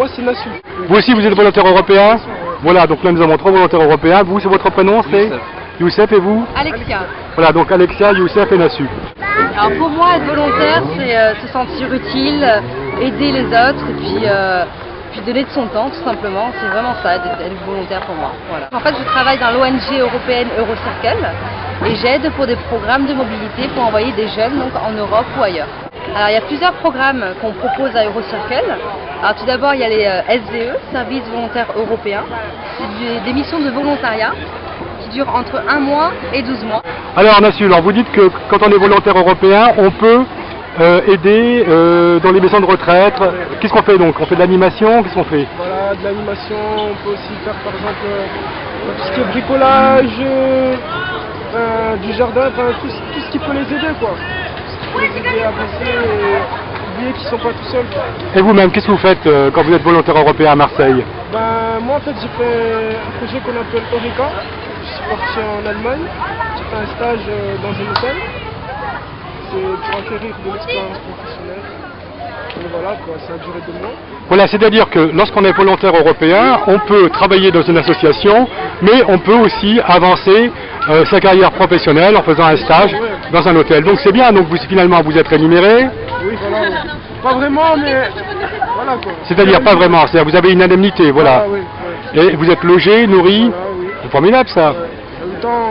Moi c'est Nassu. Vous aussi vous êtes volontaire européen? Voilà, donc là nous avons 3 volontaires européens. Vous, c'est votre prénom, c'est Youssef, et vous? Alexia. Voilà, donc Alexia, Youssef et Nassu. Alors pour moi, être volontaire, c'est se sentir utile, aider les autres et puis donner de son temps, tout simplement. C'est vraiment ça, d'être volontaire pour moi. Voilà. En fait, je travaille dans l'ONG européenne Eurocircle et j'aide pour des programmes de mobilité pour envoyer des jeunes donc, en Europe ou ailleurs. Alors il y a plusieurs programmes qu'on propose à Eurocircle. Alors tout d'abord, il y a les SVE, Services Volontaires Européens. C'est des missions de volontariat qui durent entre 1 mois et 12 mois. Alors Nassu, alors vous dites que quand on est volontaire européen, on peut aider dans les maisons de retraite. Qu'est-ce qu'on fait donc? On fait de l'animation? Qu'est-ce qu'on fait? Voilà, de l'animation, on peut aussi faire par exemple tout ce qui est bricolage, du jardin, tout ce qui peut les aider quoi. Tout ce qui peut les aider à avancer et oublier qu'ils sont pas tout seuls. Et vous-même, qu'est-ce que vous faites quand vous êtes volontaire européen à Marseille? Moi en fait j'ai fait un projet qu'on appelle Eureka. Je suis parti en Allemagne, j'ai fait un stage dans un hôtel. C'est pour acquérir de l'expérience professionnelle. Et voilà quoi, ça a duré 2 mois. Voilà, c'est-à-dire que lorsqu'on est volontaire européen, on peut travailler dans une association, mais on peut aussi avancer sa carrière professionnelle en faisant un stage dans un hôtel. Donc c'est bien, donc finalement vous êtes rémunéré? Oui, voilà. Pas vraiment, mais voilà quoi. C'est-à-dire pas vraiment, c'est-à-dire vous avez une indemnité, voilà. Ah, oui, oui. Et vous êtes logé, nourri? Voilà, oui. C'est formidable ça. En même temps,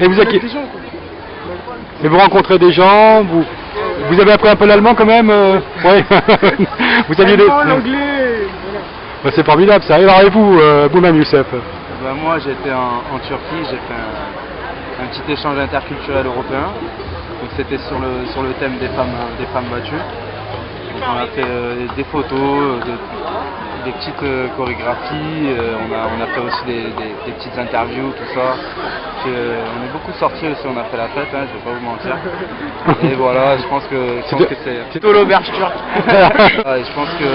Et vous avec des gens, quoi. Et vous rencontrez des gens, vous avez appris un peu l'allemand quand même? Oui. Vous saviez des... l'anglais, voilà. C'est formidable ça. Et alors et vous, vous-même Youssef? Moi j'étais en Turquie, j'ai fait un petit échange interculturel européen. Donc c'était sur le thème des femmes battues. Donc on a fait des photos, des petites chorégraphies, on a fait aussi des petites interviews, tout ça. On est beaucoup sortis aussi, on a fait la fête, hein, je vais pas vous mentir. Et voilà, je pense que c'est plutôt l'auberge turque. Je pense que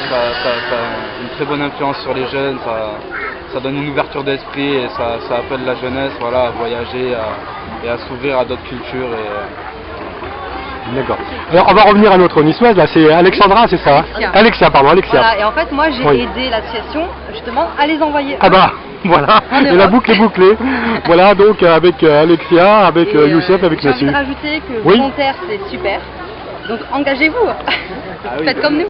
ça a une très bonne influence sur les jeunes, ça donne une ouverture d'esprit et ça appelle la jeunesse voilà, à voyager et à s'ouvrir à d'autres cultures. D'accord. Alors on va revenir à notre niçoise, là c'est Alexandra, c'est ça? Alexia, pardon, Alexia. Voilà, et en fait moi j'ai aidé l'association justement à les envoyer. Ah bah voilà, et la boucle est bouclée. Voilà donc avec Alexia, avec Youssef, avec Nassu. J'ai envie de rajouter que volontaire c'est super, donc engagez-vous, faites comme nous.